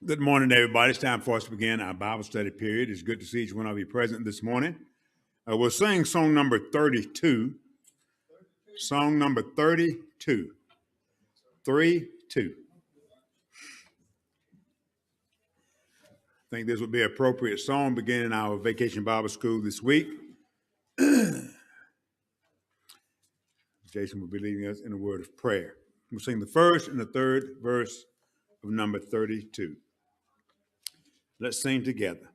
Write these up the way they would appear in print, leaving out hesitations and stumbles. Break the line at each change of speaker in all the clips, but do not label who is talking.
Good morning, everybody. It's time for us to begin our Bible study period. It's good to see each one of you present this morning. We'll sing song number 32. Song number 32. 3-2. I think this would be an appropriate song beginning our vacation Bible school this week. Jason will be leading us in a word of prayer. We'll sing the first and the third verse of number 32. Let's sing together.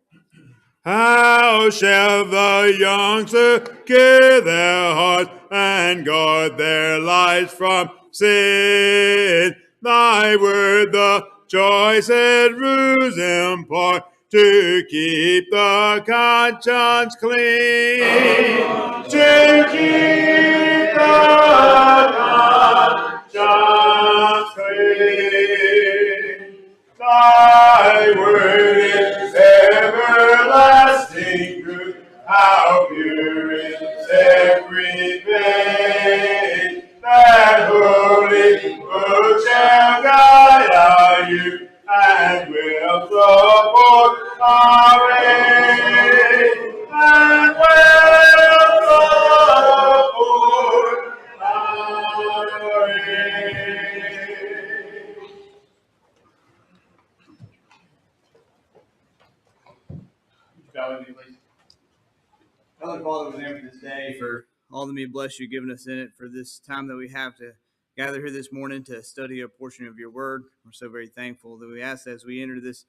How shall the young secure their hearts and guard their lives from sin? Thy word the choicest rules impart to keep the conscience clean. To keep the conscience clean. Thy word is everlasting truth, how pure is every vein. That holy book shall guide our youth and will support our way. And will support our way.
Heavenly Father, we thank you this day for all the many blessings you've given us in it, for this time that we have to gather here this morning to study a portion of your word. We're so very thankful that we ask as we enter this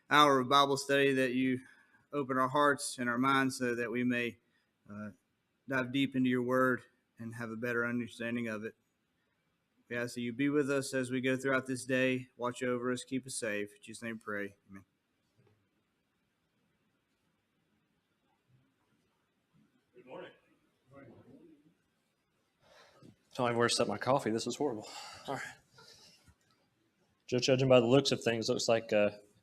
hour of Bible study that you open our hearts and our minds so that we may dive deep into your word and have a better understanding of it. We ask that you be with us as we go throughout this day, watch over us, keep us safe. In Jesus' name we pray. Amen.
Tell me where to set my coffee. This is horrible. All right. Just judging by the looks of things, looks like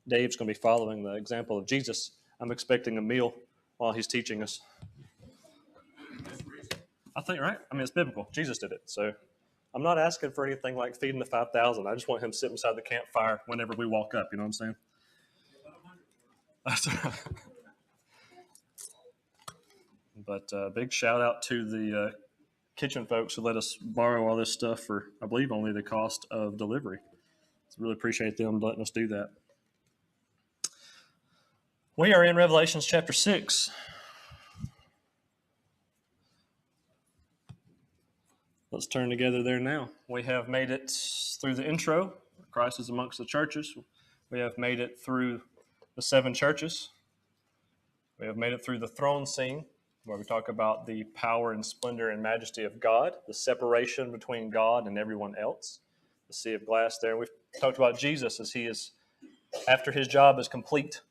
Dave's going to be following the example of Jesus. I'm expecting a meal while he's teaching us. I think, right? I mean, it's biblical. Jesus did it. So I'm not asking for anything like feeding the 5,000. I just want him sitting beside the campfire whenever we walk up. You know what I'm saying? That's right. But big shout out to the kitchen folks who let us borrow all this stuff for, I believe, only the cost of delivery. So really appreciate them letting us do that. We are in Revelation chapter 6. Let's turn together there now. We have made it through the intro, Christ is amongst the churches. We have made it through the 7 churches. We have made it through the throne scene, where we talk about the power and splendor and majesty of God, the separation between God and everyone else, the sea of glass there. We've talked about Jesus as he is, after his job is complete,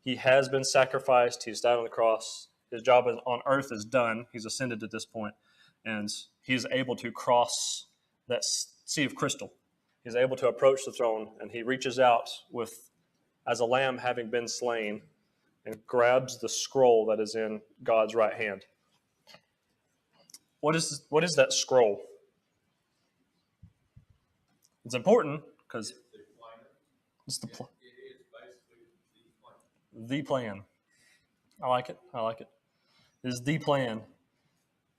he has been sacrificed, he's died on the cross, his job on earth is done, he's ascended at this point, and he is able to cross that sea of crystal. He's able to approach the throne, and he reaches out with, as a lamb having been slain, and grabs the scroll that is in God's right hand. What is that scroll? It's important because it's the plan. I like it. It is the plan.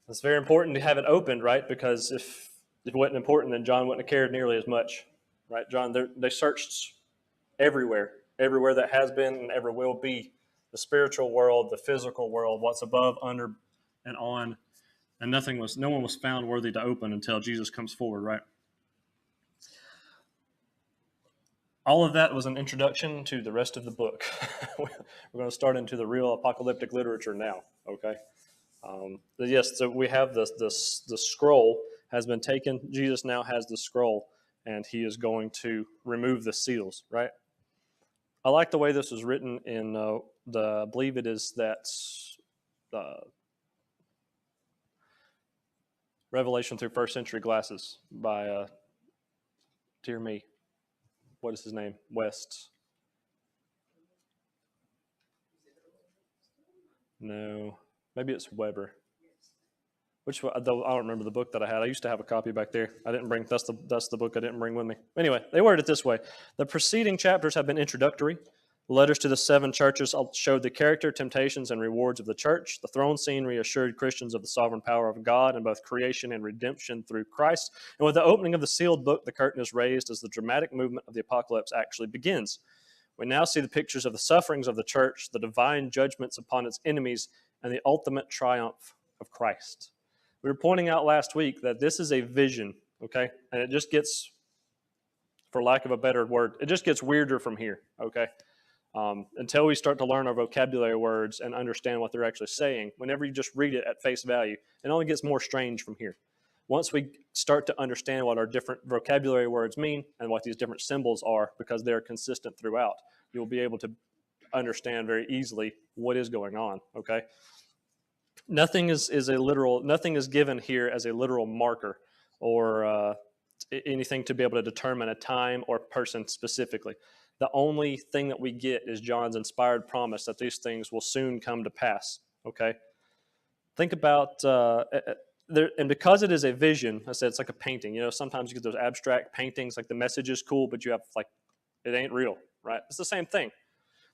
It's very important to have it opened, right? Because if it wasn't important, then John wouldn't have cared nearly as much, right? John, they searched everywhere that has been and ever will be. The spiritual world, the physical world, what's above, under, and on, and no one was found worthy to open until Jesus comes forward, right? All of that was an introduction to the rest of the book. We're going to start into the real apocalyptic literature now, okay? Yes, so we have the scroll has been taken. Jesus now has the scroll, and he is going to remove the seals, right? I like the way this was written in I believe it is that Revelation through First Century Glasses by, dear me, what is his name? West. No, maybe it's Weber. Which one? Though I don't remember the book that I had. I used to have a copy back there. I didn't bring. That's the book I didn't bring with me. Anyway, they word it this way: the preceding chapters have been introductory. The letters to the 7 churches showed the character, temptations, and rewards of the church. The throne scene reassured Christians of the sovereign power of God in both creation and redemption through Christ. And with the opening of the sealed book, the curtain is raised as the dramatic movement of the apocalypse actually begins. We now see the pictures of the sufferings of the church, the divine judgments upon its enemies, and the ultimate triumph of Christ. We were pointing out last week that this is a vision, okay? And it just gets, for lack of a better word, it just gets weirder from here, okay? Until we start to learn our vocabulary words and understand what they're actually saying. Whenever you just read it at face value, it only gets more strange from here. Once we start to understand what our different vocabulary words mean and what these different symbols are, because they're consistent throughout, you'll be able to understand very easily what is going on, okay? Nothing is given here as a literal marker or anything to be able to determine a time or person specifically. The only thing that we get is John's inspired promise that these things will soon come to pass, okay? Think about, and because it is a vision, I said it's like a painting. You know, sometimes you get those abstract paintings, like the message is cool, but you have, like, it ain't real, right? It's the same thing.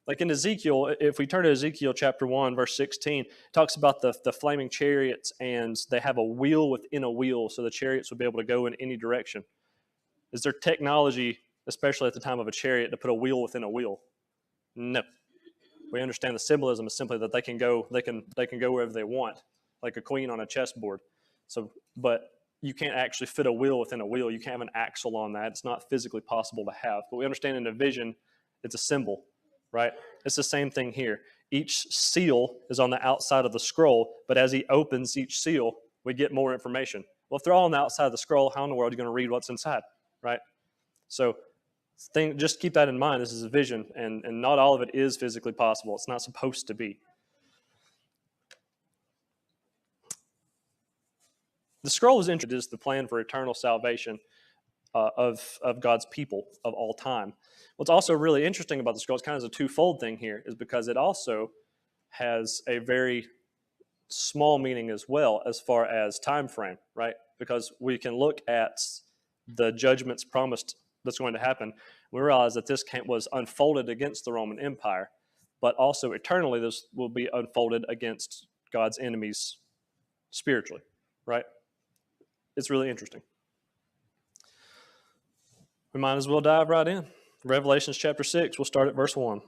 Like in Ezekiel, if we turn to Ezekiel chapter 1, verse 16, it talks about the flaming chariots, and they have a wheel within a wheel, so the chariots will be able to go in any direction. Is there technology, especially at the time of a chariot, to put a wheel within a wheel? No. We understand the symbolism is simply that they can go wherever they want, like a queen on a chessboard. So, but you can't actually fit a wheel within a wheel. You can't have an axle on that. It's not physically possible to have. But we understand in a vision, it's a symbol, right? It's the same thing here. Each seal is on the outside of the scroll, but as he opens each seal, we get more information. Well, if they're all on the outside of the scroll, how in the world are you going to read what's inside, right? So just keep that in mind. This is a vision, and not all of it is physically possible. It's not supposed to be. The scroll was introduced the plan for eternal salvation of God's people of all time. What's also really interesting about the scroll, it's kind of a twofold thing here, is because it also has a very small meaning as well as far as time frame, right? Because we can look at the judgments promised that's going to happen. We realize that this was unfolded against the Roman Empire, but also eternally this will be unfolded against God's enemies spiritually, right? It's really interesting. We might as well dive right in. Revelation chapter 6, we'll start at verse 1.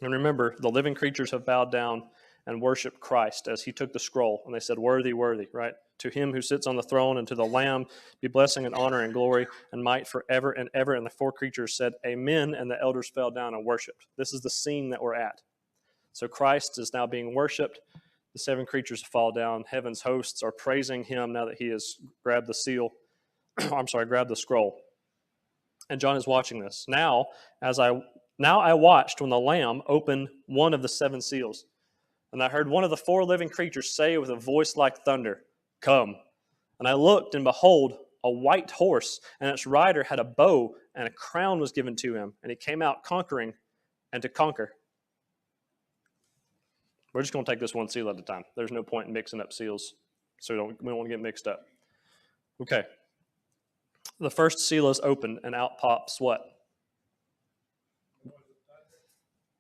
And remember, the living creatures have bowed down and worshiped Christ as he took the scroll. And they said, "Worthy, worthy," right? "To him who sits on the throne and to the Lamb be blessing and honor and glory and might forever and ever." And the 4 creatures said, "Amen." And the elders fell down and worshiped. This is the scene that we're at. So Christ is now being worshiped. The 7 creatures fall down. Heaven's hosts are praising him now that he has grabbed the seal. Grabbed the scroll. And John is watching this. Now I watched when the Lamb opened one of the 7 seals. And I heard one of the 4 living creatures say with a voice like thunder, "Come." And I looked, and behold, a white horse, and its rider had a bow, and a crown was given to him. And he came out conquering and to conquer. We're just going to take this one seal at a time. There's no point in mixing up seals, so we don't want to get mixed up. Okay. The first seal is opened, and out pops what?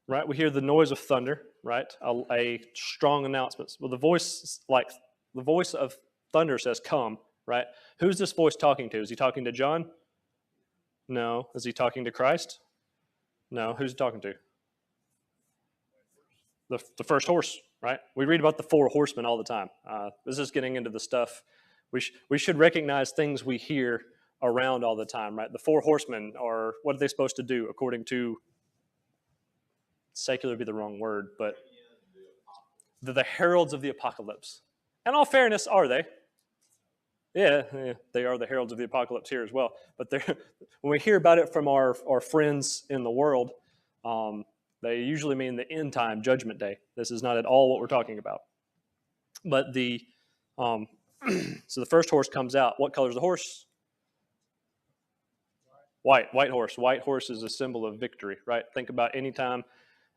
Right? We hear the noise of thunder, right? A strong announcement. Well, the voice of thunder says, "Come," right? Who's this voice talking to? Is he talking to John? No. Is he talking to Christ? No. Who's he talking to? The first horse, right? We read about the 4 horsemen all the time. This is getting into the stuff. We should recognize things we hear around all the time, right? The 4 horsemen are, what are they supposed to do according to, secular would be the wrong word, but they're the heralds of the apocalypse. In all fairness, are they? Yeah, they are the heralds of the apocalypse here as well. But when we hear about it from our friends in the world, they usually mean the end time judgment day. This is not at all what we're talking about. But so the first horse comes out. What color is the horse? White horse. White horse is a symbol of victory, right? Think about any time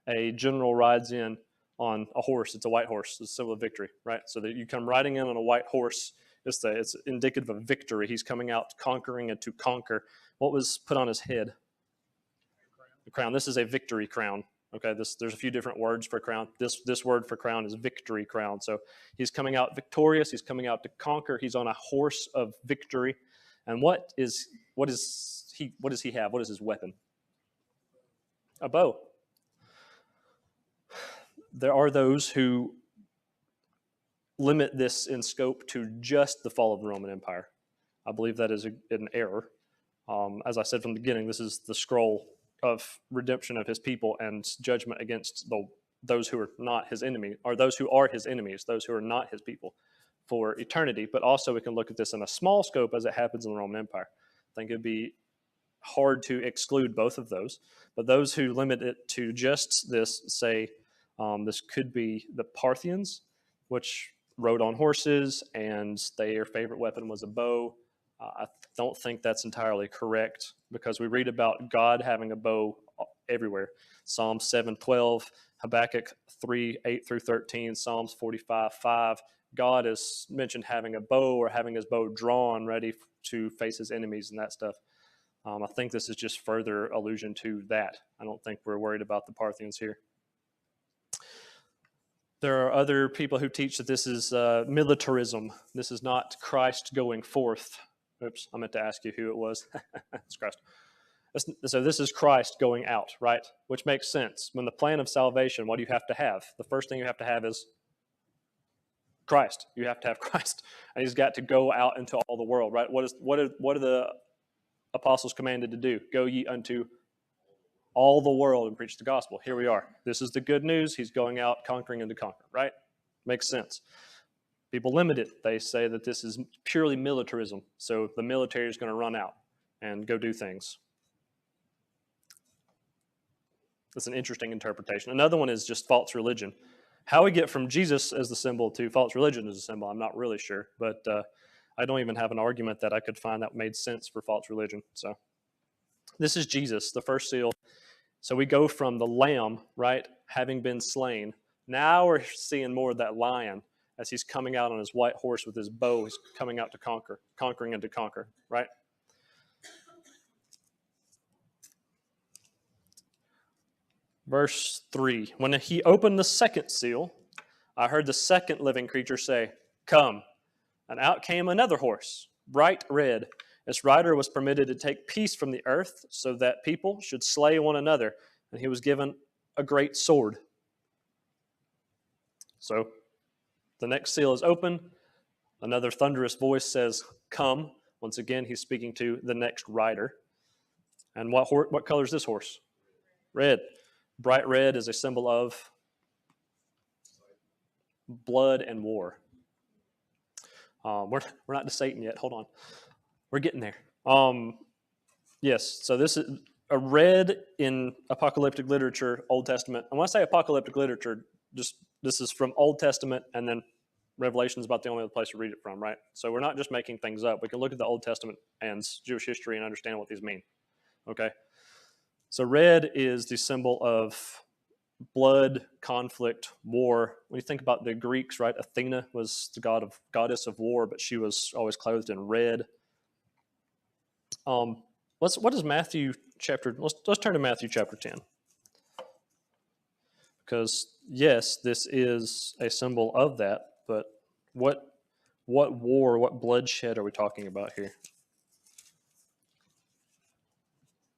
a general rides in on a horse. It's a white horse. It's a symbol of victory, right? So that you come riding in on a white horse. It's indicative of victory. He's coming out conquering and to conquer. What was put on his head? The crown. This is a victory crown. Okay, there's a few different words for crown. This word for crown is victory crown. So he's coming out victorious. He's coming out to conquer. He's on a horse of victory. And what does he have? What is his weapon? A bow. There are those who limit this in scope to just the fall of the Roman Empire. I believe that is an error. As I said from the beginning, this is the scroll of redemption of his people and judgment against those who are not his enemy, or those who are his enemies, those who are not his people for eternity. But also we can look at this in a small scope as it happens in the Roman Empire. I think it'd be hard to exclude both of those. But those who limit it to just this say this could be the Parthians, which rode on horses, and their favorite weapon was a bow. I don't think that's entirely correct, because we read about God having a bow everywhere. Psalm 7:12, Habakkuk 3:8-13, Psalms 45:5. God is mentioned having a bow or having his bow drawn ready to face his enemies and that stuff. I think this is just further allusion to that. I don't think we're worried about the Parthians here. There are other people who teach that this is militarism. This is not Christ going forth. Oops, I meant to ask you who it was. It's Christ. So this is Christ going out, right? Which makes sense. When the plan of salvation, what do you have to have? The first thing you have to have is Christ. You have to have Christ. And he's got to go out into all the world, right? What are the apostles commanded to do? Go ye unto all the world and preach the gospel. Here we are. This is the good news. He's going out conquering and to conquer, right? Makes sense. People limit it. They say that this is purely militarism. So the military is going to run out and go do things. That's an interesting interpretation. Another one is just false religion. How we get from Jesus as the symbol to false religion as a symbol, I'm not really sure. But I don't even have an argument that I could find that made sense for false religion. So this is Jesus, the first seal. So we go from the lamb, right, having been slain. Now we're seeing more of that lion as he's coming out on his white horse with his bow. He's coming out to conquer, conquering and to conquer, right? Verse 3, when he opened the second seal, I heard the second living creature say, "Come." And out came another horse, bright red. Its rider was permitted to take peace from the earth, so that people should slay one another. And he was given a great sword. So the next seal is open. Another thunderous voice says, "Come." Once again, he's speaking to the next rider. And what color is this horse? Red. Bright red is a symbol of blood and war. We're not to Satan yet. Hold on. We're getting there. Yes, so this is a red in apocalyptic literature, Old Testament. And when I say apocalyptic literature, just this is from Old Testament, and then Revelation is about the only other place to read it from, right? So we're not just making things up. We can look at the Old Testament and Jewish history and understand what these mean. Okay? So red is the symbol of blood, conflict, war. When you think about the Greeks, right? Athena was the goddess of war, but she was always clothed in red. What does Matthew chapter? Let's turn to Matthew chapter 10, because yes, this is a symbol of that. But what war, what bloodshed are we talking about here?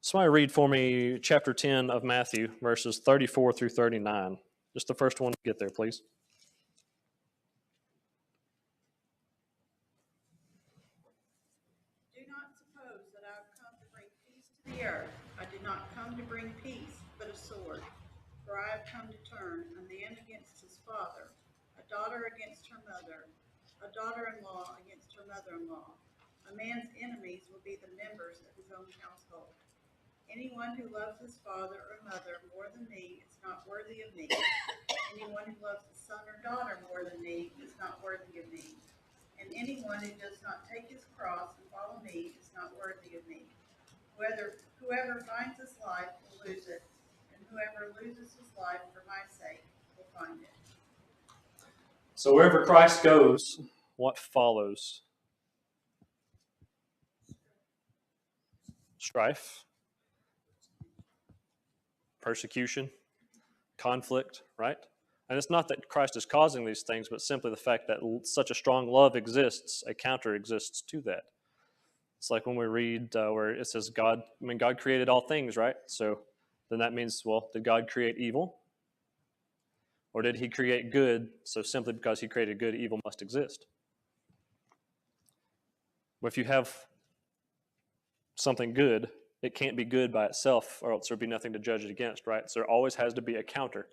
Somebody read for me chapter 10 of Matthew, verses 34-39. Just the first one to get there, please.
Do not suppose that I have come to bring peace to the earth. I did not come to bring peace, but a sword. For I have come to turn a man against his father, a daughter against her mother, a daughter-in-law against her mother-in-law. A man's enemies will be the members of his own household. Anyone who loves his father or mother more than me is not worthy of me. Anyone who loves his son or daughter more than me is not worthy of me. And anyone who does not take his cross and follow me is not worthy of me. Whoever finds his life will lose it, and whoever loses his life for my sake will find it.
So wherever Christ goes, what follows? Strife, persecution, conflict, right? And it's not that Christ is causing these things, but simply the fact that such a strong love exists, a counter exists to that. It's like when we read where it says God created all things, right? So then that means, well, did God create evil? Or did he create good? So simply because he created good, evil must exist. But if you have something good, it can't be good by itself, or else there'd be nothing to judge it against, right? So there always has to be a counter.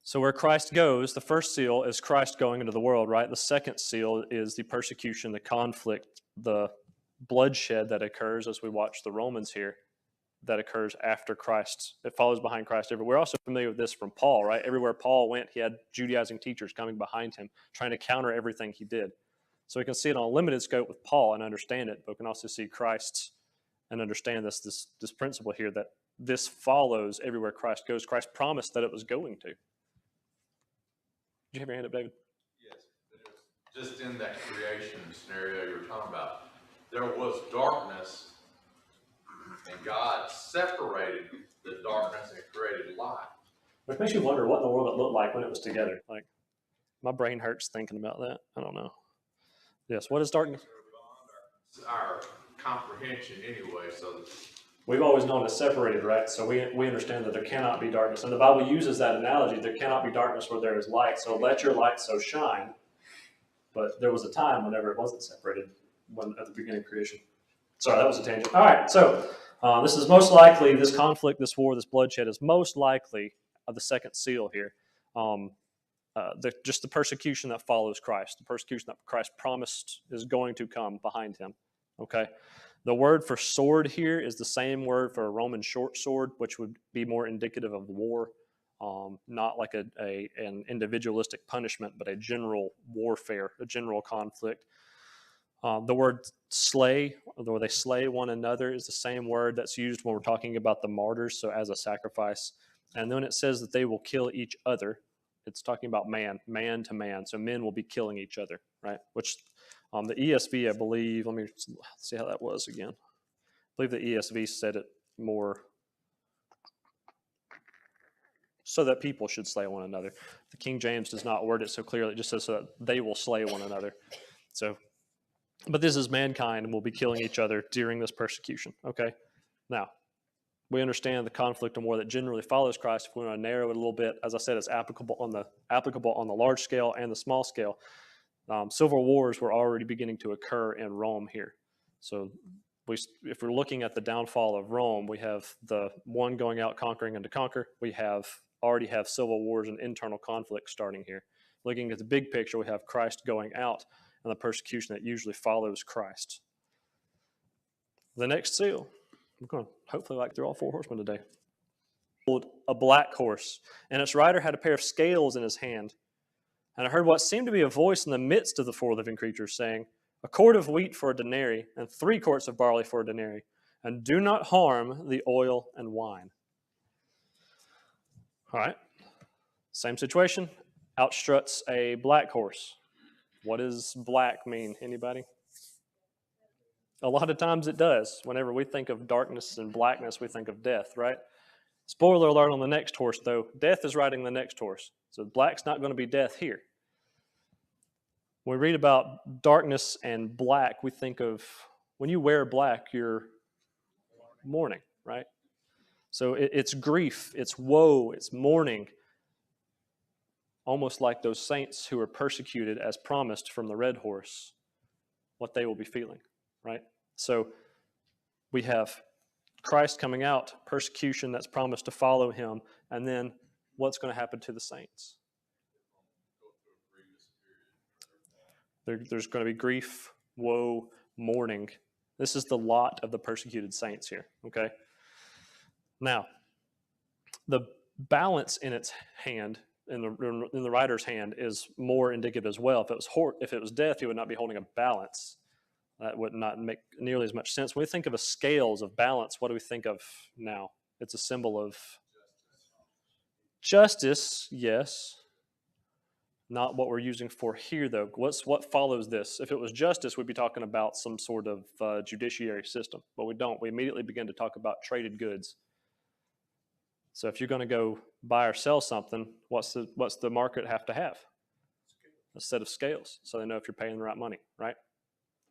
So where Christ goes, the first seal is Christ going into the world, right? The second seal is the persecution, the conflict, the bloodshed that occurs as we watch the Romans here, that occurs after Christ. It follows behind Christ everywhere. We're also familiar with this from Paul, right? Everywhere Paul went, he had Judaizing teachers coming behind him, trying to counter everything he did. So we can see it on a limited scope with Paul and understand it, but we can also see Christ and understand this principle here, that this follows everywhere Christ goes. Christ promised that it was going to. Did you have your hand up, David?
Yes, just in that creation scenario you were talking about, there was darkness, and God separated the darkness and created light.
Which makes you wonder what in the world it looked like when it was together. Like, my brain hurts thinking about that. I don't know. Yes, what is darkness?
Our comprehension anyway, so
We've always known it's separated, right? So we understand that there cannot be darkness. And the Bible uses that analogy, there cannot be darkness where there is light. So let your light so shine. But there was a time whenever it wasn't separated, at the beginning of creation. Sorry, that was a tangent. All right, so this is most likely, this conflict, this war, this bloodshed is most likely the second seal here. Just the persecution that follows Christ, the persecution that Christ promised is going to come behind him. Okay? The word for sword here is the same word for a Roman short sword, which would be more indicative of war, not like an individualistic punishment, but a general warfare, a general conflict. The word slay, or they slay one another, is the same word that's used when we're talking about the martyrs, so as a sacrifice. And then it says that they will kill each other. It's talking about man to man. So men will be killing each other, right? Which the ESV, I believe, let me see how that was again. I believe the ESV said it more so that people should slay one another. The King James does not word it so clearly. It just says so that they will slay one another. So, but this is mankind and will be killing each other during this persecution, okay? Now, we understand the conflict and war that generally follows Christ. If we want to narrow it a little bit, as I said, it's applicable on the large scale and the small scale. Civil wars were already beginning to occur in Rome here. So if we're looking at the downfall of Rome, we have the one going out conquering and to conquer. We already have civil wars and internal conflict starting here. Looking at the big picture, we have Christ going out and the persecution that usually follows Christ. The next seal. I'm going to hopefully like through all four horsemen today. A black horse, and its rider had a pair of scales in his hand. And I heard what seemed to be a voice in the midst of the four living creatures saying, "A quart of wheat for a denarii, and 3 quarts of barley for a denarii, and do not harm the oil and wine." All right, same situation. Out struts a black horse. What does black mean? Anybody? A lot of times it does. Whenever we think of darkness and blackness, we think of death, right? Spoiler alert on the next horse, though. Death is riding the next horse. So black's not going to be death here. When we read about darkness and black, we think of, when you wear black, you're mourning, right? So it's grief, it's woe, it's mourning. Almost like those saints who are persecuted as promised from the red horse, what they will be feeling, right? So we have Christ coming out, persecution that's promised to follow him, and then what's going to happen to the saints? There's going to be grief, woe, mourning. This is the lot of the persecuted saints here, okay? Now, the balance in its hand, in the rider's hand, is more indicative as well. If it was death, he would not be holding a balance. That would not make nearly as much sense. When we think of a scales of balance, what do we think of now? It's a symbol of justice, yes. Not what we're using for here, though. What follows this? If it was justice, we'd be talking about some sort of judiciary system, but we don't. We immediately begin to talk about traded goods. So if you're going to go buy or sell something, what's the market have to have? A set of scales, so they know if you're paying the right money, right?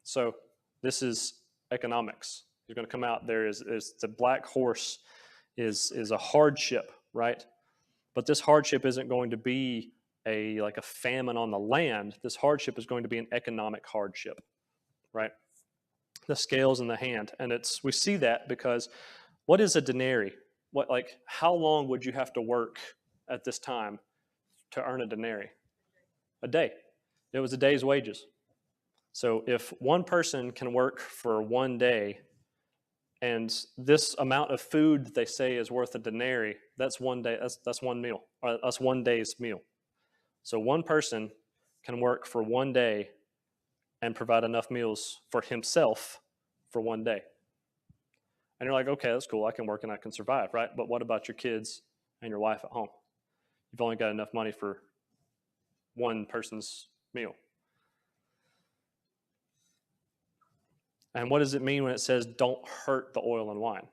So this is economics. You're going to come out there is the black horse is a hardship, right? But this hardship isn't going to be like a famine on the land. This hardship is going to be an economic hardship, right? The scales in the hand, and we see that because what is a denarii? How long would you have to work at this time to earn a denarii? A day. It was a day's wages. So if one person can work for one day, and this amount of food they say is worth a denarii, that's one day. That's one meal. Or that's one day's meal. So one person can work for one day and provide enough meals for himself for one day. And you're like, okay, that's cool. I can work and I can survive, right? But what about your kids and your wife at home? You've only got enough money for one person's meal. And what does it mean when it says don't hurt the oil and wine?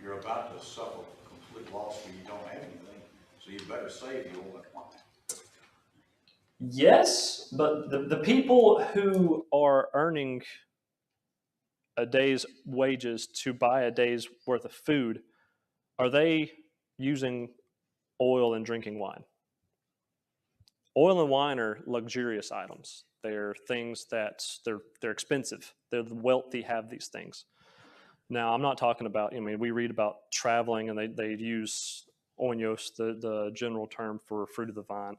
You're about to suffer complete loss when you don't have anything, so you better save the oil and wine.
Yes, but the people who are earning a day's wages to buy a day's worth of food, are they using oil and drinking wine? Oil and wine are luxurious items. They're things that they're expensive. The wealthy have these things. Now, I'm not talking about, we read about traveling and they use oinos, the general term for fruit of the vine,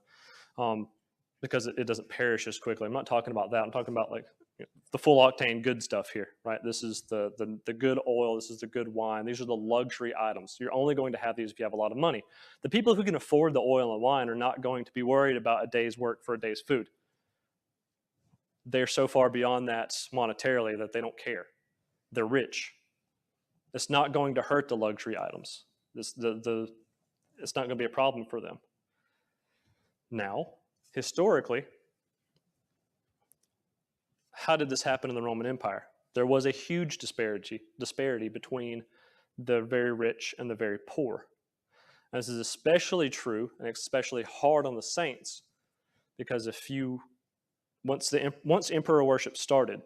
because it doesn't perish as quickly. I'm not talking about that. I'm talking about the full octane good stuff here, right? This is the good oil. This is the good wine. These are the luxury items. You're only going to have these if you have a lot of money. The people who can afford the oil and wine are not going to be worried about a day's work for a day's food. They're so far beyond that monetarily that they don't care. They're rich. It's not going to hurt the luxury items. It's not going to be a problem for them. Now, historically, how did this happen in the Roman Empire? There was a huge disparity between the very rich and the very poor. And this is especially true and especially hard on the saints, because once emperor worship started,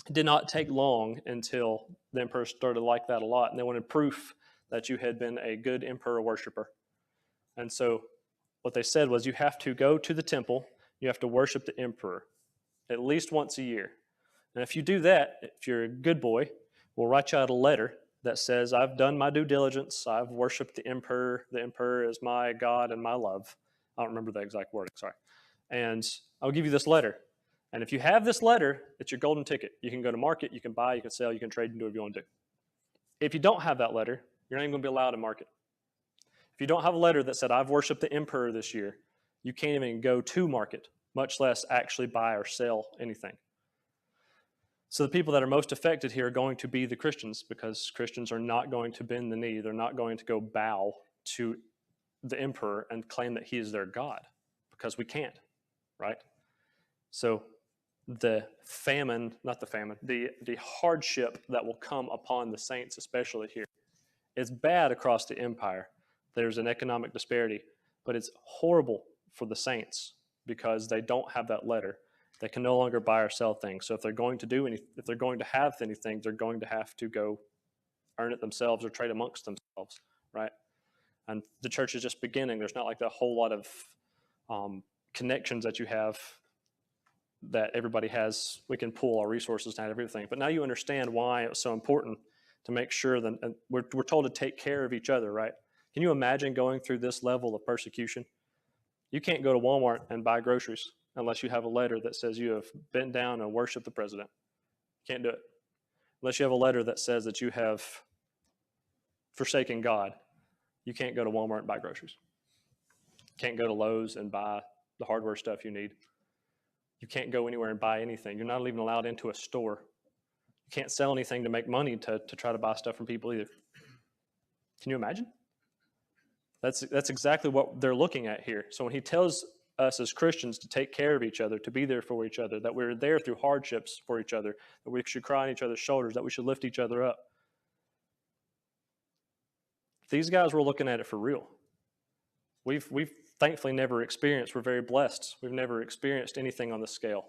it did not take long until the emperor started like that a lot, and they wanted proof that you had been a good emperor worshiper. And so what they said was, you have to go to the temple, you have to worship the emperor at least once a year. And if you do that, if you're a good boy, we'll write you out a letter that says, I've done my due diligence, I've worshiped the emperor is my God and my love. I don't remember the exact wording, sorry. And I'll give you this letter. And if you have this letter, it's your golden ticket. You can go to market, you can buy, you can sell, you can trade, and do whatever you want to do. If you don't have that letter, you're not even going to be allowed to market. If you don't have a letter that said, I've worshiped the emperor this year, you can't even go to market, much less actually buy or sell anything. So the people that are most affected here are going to be the Christians, because Christians are not going to bend the knee. They're not going to go bow to the emperor and claim that he is their God, because we can't, right? So the hardship that will come upon the saints, especially here, is bad across the empire. There's an economic disparity, but it's horrible for the saints because they don't have that letter. They can no longer buy or sell things. So if they're going to if they're going to have anything, they're going to have to go earn it themselves or trade amongst themselves, right? And the church is just beginning. There's not like a whole lot of connections that you have that everybody has. We can pull our resources to have everything. But now you understand why it was so important to make sure that we're told to take care of each other, right? Can you imagine going through this level of persecution? You can't go to Walmart and buy groceries unless you have a letter that says you have bent down and worshiped the president. You can't do it. Unless you have a letter that says that you have forsaken God, you can't go to Walmart and buy groceries. You can't go to Lowe's and buy the hardware stuff you need. You can't go anywhere and buy anything. You're not even allowed into a store. You can't sell anything to make money to try to buy stuff from people either. Can you imagine? That's exactly what they're looking at here. So when he tells us as Christians to take care of each other, to be there for each other, that we're there through hardships for each other, that we should cry on each other's shoulders, that we should lift each other up. These guys were looking at it for real. We've thankfully never experienced, we're very blessed, we've never experienced anything on this scale.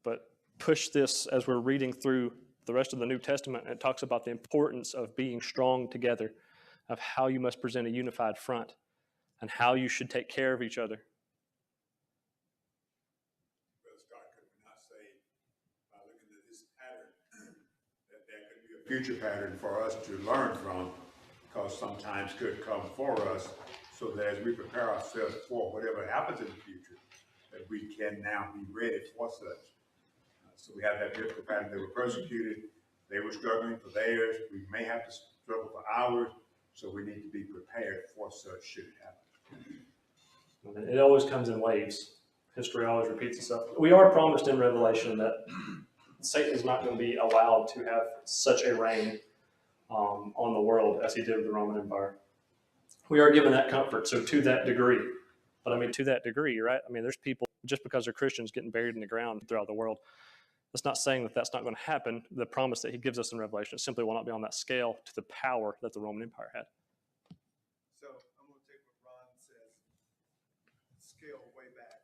But push this as we're reading through the rest of the New Testament, and it talks about the importance of being strong together, of how you must present a unified front, and how you should take care of each other.
Brother Scott, could we not say, by looking at this pattern, that there could be a future pattern for us to learn from, because sometimes could come for us, so that as we prepare ourselves for whatever happens in the future, that we can now be ready for such. So we have that biblical pattern. They were persecuted, they were struggling for theirs, we may have to struggle for ours, so we need to be prepared for such should it happen.
It always comes in waves. History always repeats itself. We are promised in Revelation that Satan is not going to be allowed to have such a reign on the world as he did with the Roman Empire. We are given that comfort, so to that degree. But I mean, to that degree, right? I mean, there's people, just because they're Christians, getting buried in the ground throughout the world. That's not saying that that's not going to happen. The promise that he gives us in Revelation simply will not be on that scale to the power that the Roman Empire had.
So I'm going to take what Ron says, scale way back.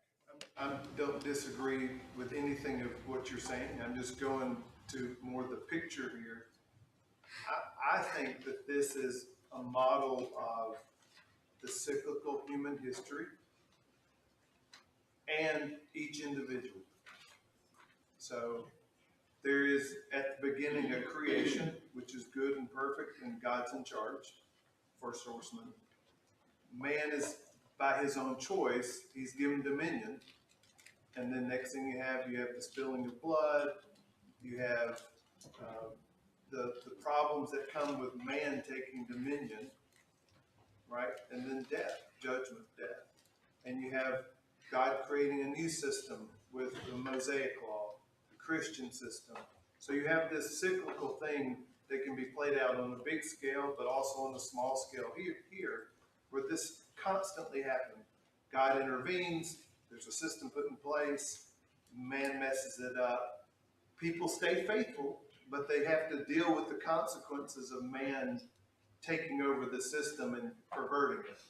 I don't disagree with anything of what you're saying. I'm just going to more the picture here. I think that this is a model of the cyclical human history and each individual. So there is at the beginning a creation, which is good and perfect, and God's in charge, First Horsemen. Man is, by his own choice, he's given dominion. And then next thing you have the spilling of blood, you have the problems that come with man taking dominion, right? And then death, judgment, death. And you have God creating a new system with the Mosaic law, the Christian system. So you have this cyclical thing that can be played out on a big scale, but also on a small scale here, where this constantly happens. God intervenes, there's a system put in place, man messes it up. People stay faithful, but they have to deal with the consequences of man taking over the system and perverting it.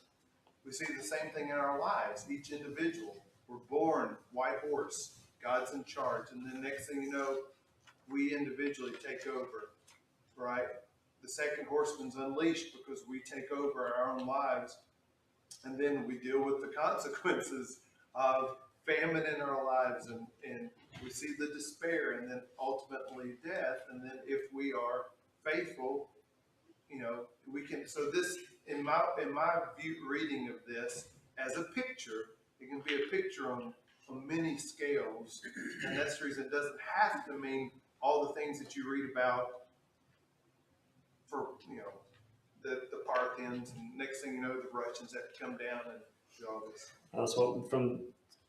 We see the same thing in our lives. Each individual, we're born, white horse, God's in charge. And then next thing you know, we individually take over, right? The second horseman's unleashed because we take over our own lives. And then we deal with the consequences of famine in our lives, and we see the despair, and then ultimately death. And then if we are faithful, we can. So this, in my view, reading of this as a picture, it can be a picture on many scales, and that's the reason it doesn't have to mean all the things that you read about for the Parthians, and next thing you know, the Russians have to come down and do all this.
That's from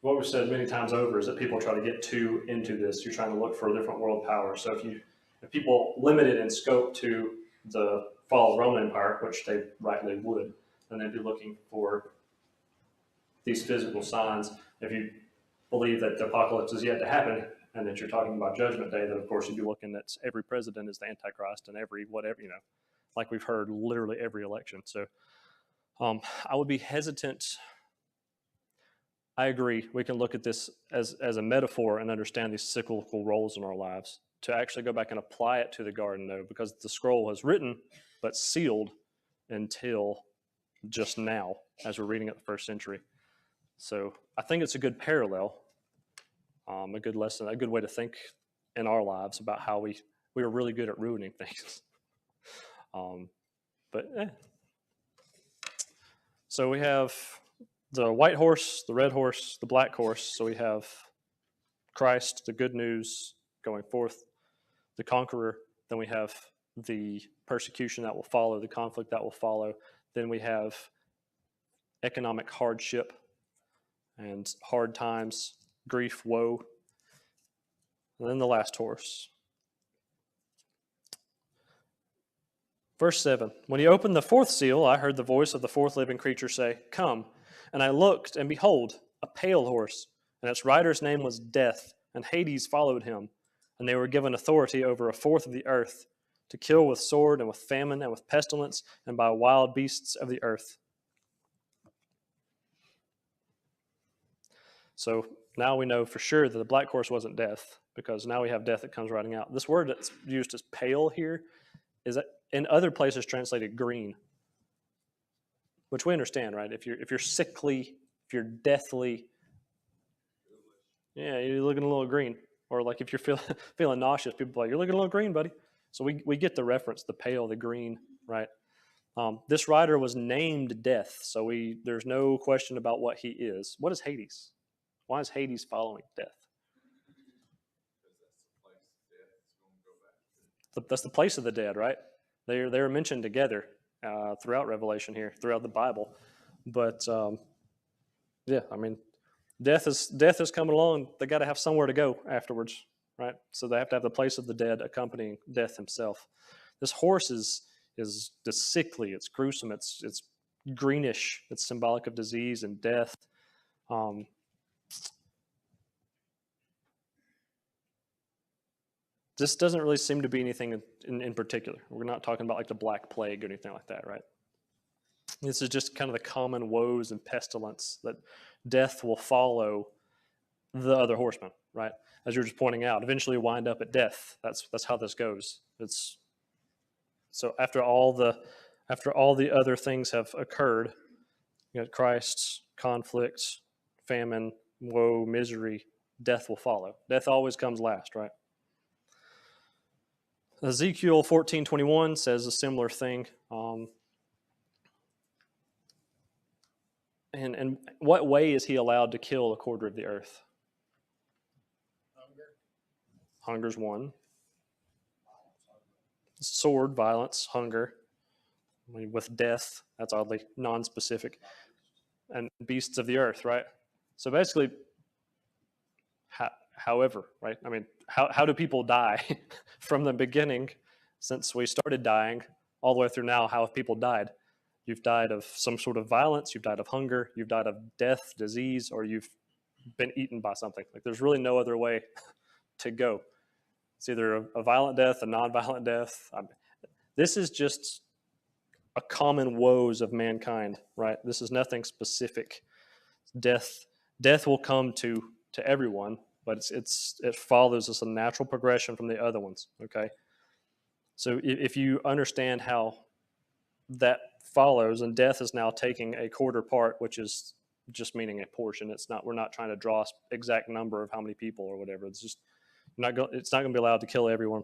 what we've said many times over is that people try to get too into this. You're trying to look for a different world power. So if people limit it in scope to the fall of the Roman Empire, which they rightly would, then they'd be looking for these physical signs. If you believe that the apocalypse is yet to happen and that you're talking about Judgment Day, then of course you'd be looking at every president is the Antichrist and every whatever, like we've heard literally every election. So I would be hesitant. I agree. We can look at this as a metaphor and understand these cyclical roles in our lives. To actually go back and apply it to the garden, though, because the scroll was written but sealed until just now, as we're reading it the first century. So I think it's a good parallel, a good lesson, a good way to think in our lives about how we are really good at ruining things. So we have the white horse, the red horse, the black horse. So we have Christ, the good news going forth, the conqueror. Then we have the persecution that will follow, the conflict that will follow. Then we have economic hardship and hard times, grief, woe. And then the last horse. Verse 7, when he opened the fourth seal, I heard the voice of the fourth living creature say, "Come." And I looked, and behold, a pale horse, and its rider's name was Death, and Hades followed him. And they were given authority over a fourth of the earth, to kill with sword and with famine and with pestilence and by wild beasts of the earth. So now we know for sure that the black horse wasn't death, because now we have death that comes riding out. This word that's used as pale here is in other places translated green, which we understand, right? If you're sickly, if you're deathly, yeah, you're looking a little green. Or like if you're feeling nauseous, people are like, "You're looking a little green, buddy." So we get the reference, the pale, the green, right? This rider was named Death, so there's no question about what he is. What is Hades? Why is Hades following Death? That's the place of the dead, right? They're mentioned together throughout Revelation here, throughout the Bible. But yeah, I mean, death is coming along. They got to have somewhere to go afterwards, right? So they have to have the place of the dead accompanying Death himself. This horse is sickly. It's gruesome. It's greenish. It's symbolic of disease and death. This doesn't really seem to be anything in particular. We're not talking about like the Black Plague or anything like that, right? This is just kind of the common woes and pestilence that death will follow the other horsemen, right? As you were just pointing out, eventually wind up at death. That's how this goes. So after all the other things have occurred, you got Christ's conflict, famine, woe, misery, death will follow. Death always comes last, right? Ezekiel 14:21 says a similar thing. And what way is he allowed to kill a quarter of the earth? Hunger's one. Sword, violence, hunger. I mean, with death, that's oddly non-specific. And beasts of the earth, right? So basically, however, right? I mean, how do people die? From the beginning, since we started dying, all the way through now, how have people died? You've died of some sort of violence, you've died of hunger, you've died of death, disease, or you've been eaten by something. Like there's really no other way to go. It's either a violent death, a non-violent death. This is just a common woes of mankind, right? This is nothing specific. Death will come to everyone, but it follows as a natural progression from the other ones, okay? So if you understand how that follows, and death is now taking a quarter part, which is just meaning a portion. We're not trying to draw an exact number of how many people or whatever. It's just it's not going to be allowed to kill everyone.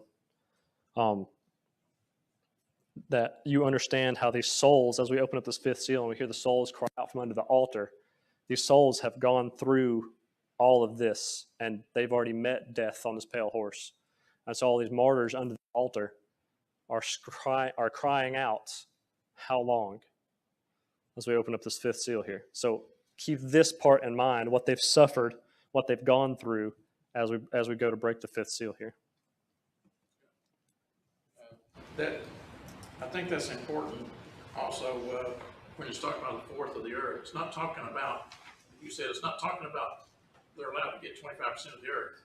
That you understand how these souls, as we open up this fifth seal and we hear the souls cry out from under the altar, these souls have gone through all of this, and they've already met death on this pale horse. And so all these martyrs under the altar are crying out, "How long?" as we open up this fifth seal here. So keep this part in mind, what they've suffered, what they've gone through as we go to break the fifth seal here.
I think that's important. Also, when you talk about the fourth of the earth, it's not talking about, you said it's not talking about they're allowed to get 25% of the earth.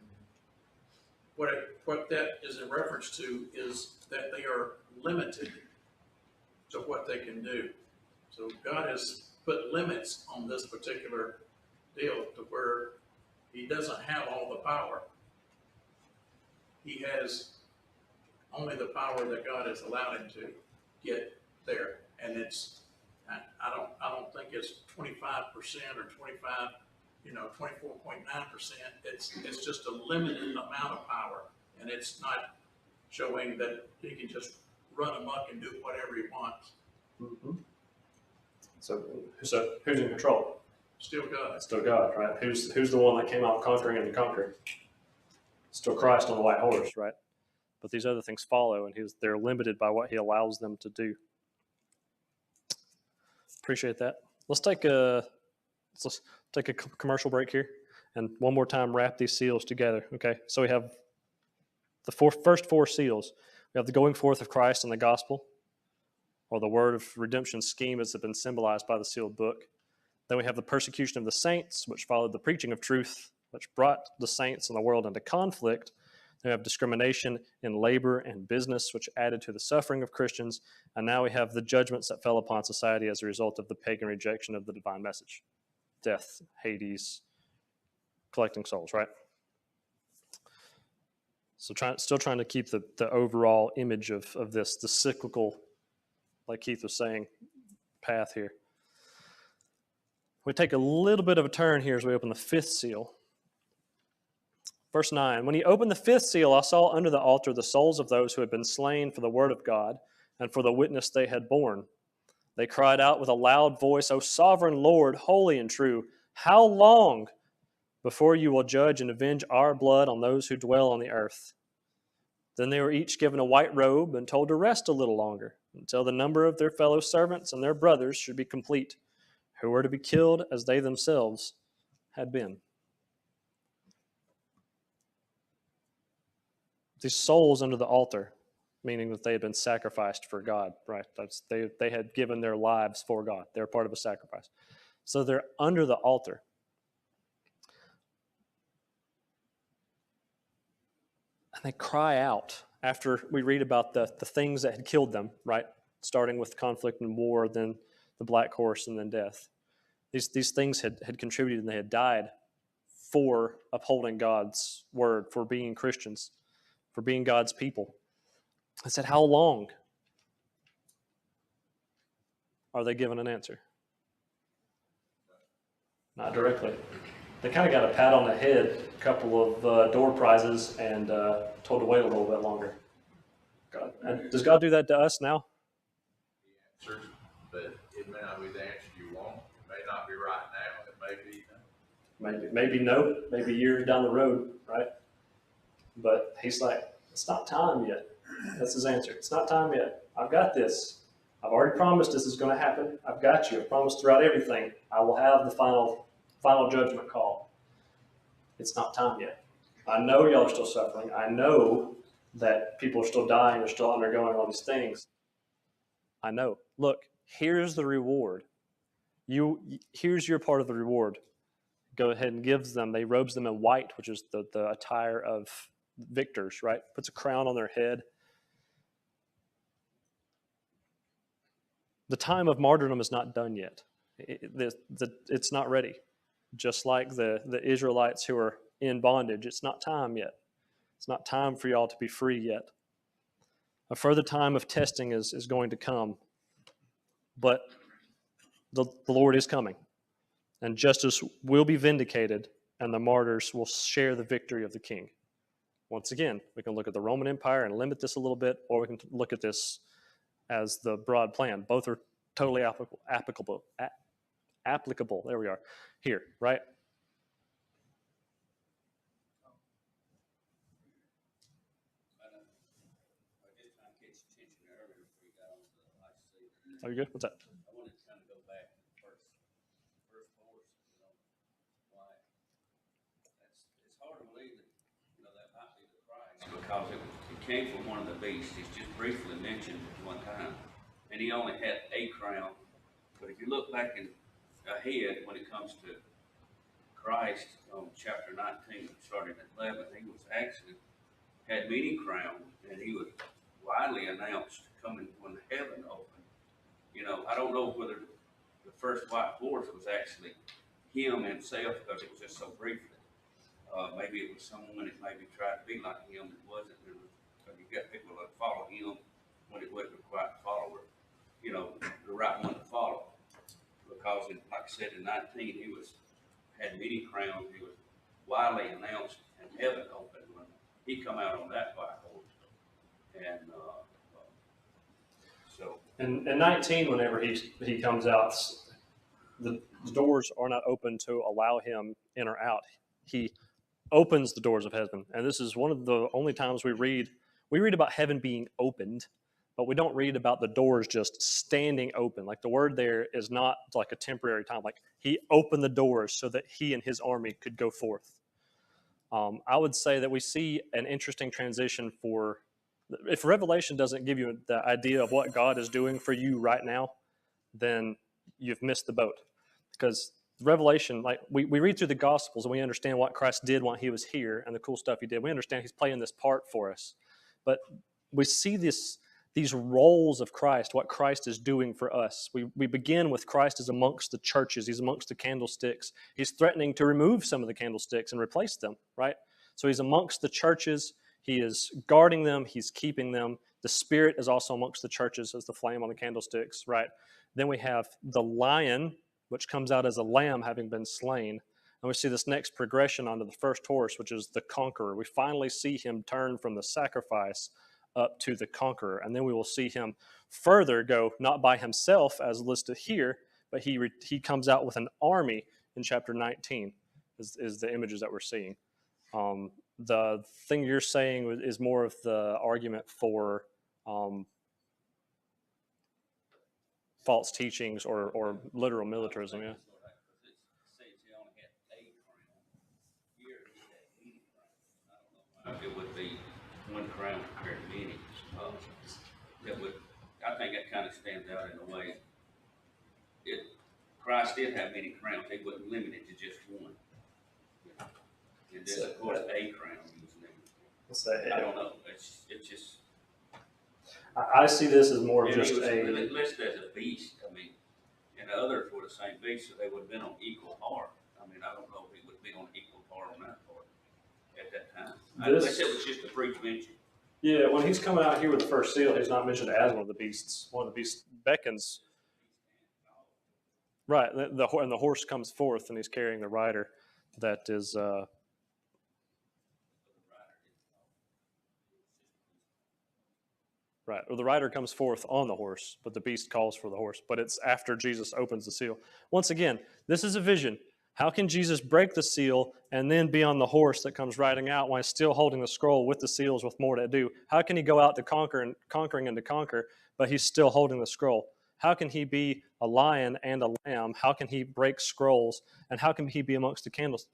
What that is in reference to is that they are limited to what they can do. So God has put limits on this particular deal to where he doesn't have all the power. He has only the power that God has allowed him to get there. And I don't think it's 25% or 25, 24.9%. It's just a limited amount of power. And it's not showing that he can just run amok and do whatever he wants.
Mm-hmm. So who's in control?
Still God.
Still God, right? Who's the one that came out conquering and conquering? Still Christ on the white horse, right? But these other things follow, and they're limited by what he allows them to do. Appreciate that. Let's take a commercial break here, and one more time wrap these seals together. Okay, so we have the first four seals. We have the going forth of Christ and the gospel. or the word of redemption scheme as it's been symbolized by the sealed book. Then we have the persecution of the saints, which followed the preaching of truth, which brought the saints and the world into conflict. Then we have discrimination in labor and business, which added to the suffering of Christians. And now we have the judgments that fell upon society as a result of the pagan rejection of the divine message. Death, Hades, collecting souls, right? So still trying to keep the overall image of this, the cyclical, like Keith was saying, path here. We take a little bit of a turn here as we open the fifth seal. Verse 9, when he opened the fifth seal, I saw under the altar the souls of those who had been slain for the word of God and for the witness they had borne. They cried out with a loud voice, O sovereign Lord, holy and true, how long before you will judge and avenge our blood on those who dwell on the earth? Then they were each given a white robe and told to rest a little longer, until the number of their fellow servants and their brothers should be complete, who were to be killed as they themselves had been. These souls under the altar, meaning that they had been sacrificed for God, right? They had given their lives for God. They're part of a sacrifice. So they're under the altar. And they cry out after we read about the things that had killed them, right? Starting with conflict and war, then the black horse, and then death. These things had contributed, and they had died for upholding God's word, for being Christians, for being God's people. I said, how long are they given an answer? Not directly. They kind of got a pat on the head, a couple of door prizes, and told to wait a little bit longer. God. And does God do that to us now?
He answers, but it may not be the answer you want. It may not be right now. It may be no.
Maybe no. Maybe years down the road, right? But he's like, it's not time yet. That's his answer. It's not time yet. I've got this. I've already promised this is going to happen. I've got you. I promised throughout everything. I will have the final judgment call. It's not time yet. I know y'all are still suffering. I know that people are still dying. They're still undergoing all these things. I know. Look, here's the reward. Here's your part of the reward. Go ahead and gives them. They robes them in white, which is the attire of victors, right? Puts a crown on their head. The time of martyrdom is not done yet. It's not ready. Just like the Israelites who are in bondage, it's not time yet. It's not time for y'all to be free yet. A further time of testing is going to come. But the Lord is coming. And justice will be vindicated, and the martyrs will share the victory of the King. Once again, we can look at the Roman Empire and limit this a little bit, or we can look at this as the broad plan. Both are totally applicable. There we are. Here, right? Are you good? What's that?
I wanted to kind of go back to the first horse, why it's hard to believe that, that might be the Christ because it came from one of the beasts. It's just briefly mentioned one time, and he only had a crown. But if you look back ahead when it comes to Christ, chapter 19, starting at 11, he was actually had many crowns, and he was widely announced coming when heaven opened. I don't know whether the first white horse was actually him himself because it was just so briefly. Maybe it was someone that maybe tried to be like him that wasn't. Because you got people that follow him when it wasn't a quite follower. The right one to follow. Because, like I said, in 19, he had many crowns. He was widely announced, and heaven opened when he come out on that white horse. And so.
In 19, whenever he comes out, the doors are not open to allow him in or out. He opens the doors of heaven, and this is one of the only times we read about heaven being opened, but we don't read about the doors just standing open. Like the word there is not like a temporary time. Like he opened the doors so that he and his army could go forth. I would say that we see an interesting transition for If Revelation doesn't give you the idea of what God is doing for you right now, then you've missed the boat. Because Revelation, like we read through the Gospels and we understand what Christ did while he was here and the cool stuff he did. We understand he's playing this part for us. But we see these roles of Christ, what Christ is doing for us. We begin with Christ is amongst the churches. He's amongst the candlesticks. He's threatening to remove some of the candlesticks and replace them, right? So he's amongst the churches. He is guarding them. He's keeping them. The Spirit is also amongst the churches as the flame on the candlesticks, right? Then we have the lion, which comes out as a lamb having been slain. And we see this next progression onto the first horse, which is the conqueror. We finally see him turn from the sacrifice up to the conqueror. And then we will see him further go, not by himself as listed here, but he comes out with an army in chapter 19 is the images that we're seeing. The thing you're saying is more of the argument for false teachings or literal militarism, yeah.
It would be one crown compared to many. That would, I think that kind of stands out in a way. Christ did have many crowns. He wasn't limited to just one. And then, of course, a crown he was limited. I don't know. It's just.
I see this as more of
And
just
he was
a.
listed as a beast. I mean, and the others were the same beast, so they would have been on equal par. I mean, I don't know if he would be on equal par on that part at that time. Unless it was just a brief mention.
Yeah, when he's coming out here with the first seal, he's not mentioned as one of the beasts. One of the beasts beckons. Right, and the horse comes forth, and he's carrying the rider that is. Right, or the rider comes forth on the horse, but the beast calls for the horse. But it's after Jesus opens the seal. Once again, this is a vision. How can Jesus break the seal and then be on the horse that comes riding out while he's still holding the scroll with the seals with more to do? How can he go out to conquering and to conquer, but he's still holding the scroll? How can he be a lion and a lamb? How can he break scrolls? And how can he be amongst the candles?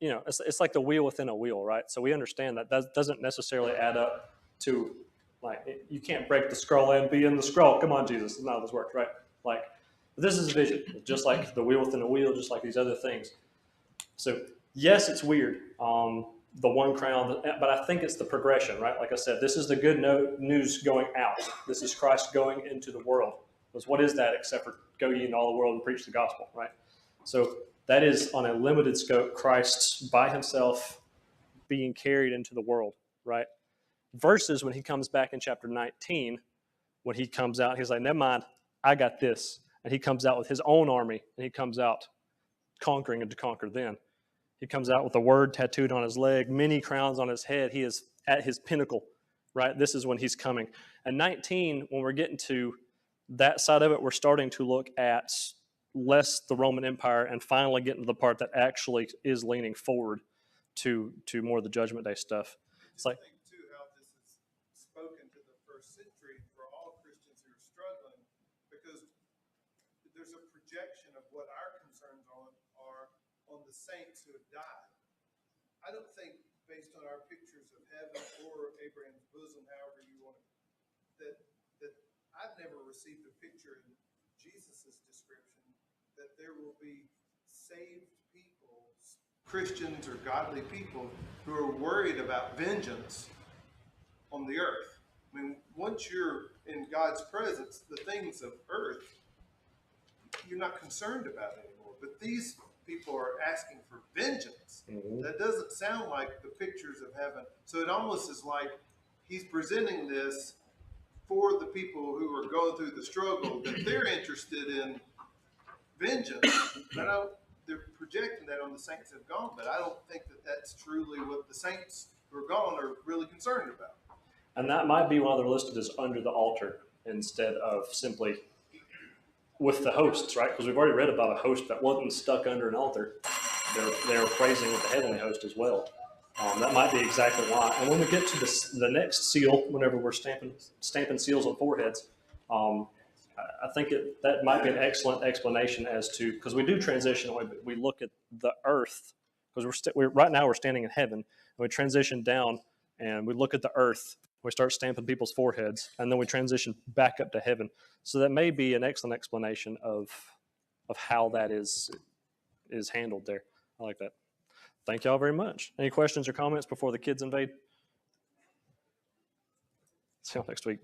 You know, it's like the wheel within a wheel, right? So we understand that doesn't necessarily add up to, like, you can't break the scroll and be in the scroll. Come on, Jesus. That's not how this works, right? Like, this is a vision, just like the wheel within a wheel, just like these other things. So, yes, it's weird, the one crown, but I think it's the progression, right? Like I said, this is the good news going out. This is Christ going into the world. Because what is that except for go ye into all the world and preach the gospel, right? So that is on a limited scope, Christ by himself being carried into the world, right? Versus when he comes back in chapter 19, when he comes out, he's like, never mind, I got this. And he comes out with his own army, and he comes out conquering and to conquer then. He comes out with the word tattooed on his leg, many crowns on his head. He is at his pinnacle, right? This is when he's coming. And 19, when we're getting to that side of it, we're starting to look at less the Roman Empire and finally getting to the part that actually is leaning forward to more of the Judgment Day stuff. It's like,
too, how this is spoken to the first century for all Christians who are struggling, because there's a projection of what our concerns are on the saints who have died. I don't think, based on our pictures of heaven or Abraham's bosom, however you want it, that I've never received a picture in Jesus's description that there will be saved people, Christians or godly people, who are worried about vengeance on the earth. I mean, once you're in God's presence, the things of earth, you're not concerned about anymore. But these people are asking for vengeance. Mm-hmm. That doesn't sound like the pictures of heaven. So it almost is like he's presenting this for the people who are going through the struggle, that they're interested in vengeance. They're projecting that on the saints who have gone, but I don't think that that's truly what the saints who are gone are really concerned about.
And that might be why they're listed as under the altar instead of simply with the hosts, right? Because we've already read about a host that wasn't stuck under an altar. They were praising with the heavenly host as well. That might be exactly why. And when we get to the next seal, whenever we're stamping seals on foreheads, I think that might be an excellent explanation as to, because we do transition, we look at the earth, because right now we're standing in heaven, and we transition down and we look at the earth We start stamping people's foreheads, and then we transition back up to heaven. So that may be an excellent explanation of how that is handled there. I like that. Thank y'all very much. Any questions or comments before the kids invade? See y'all next week.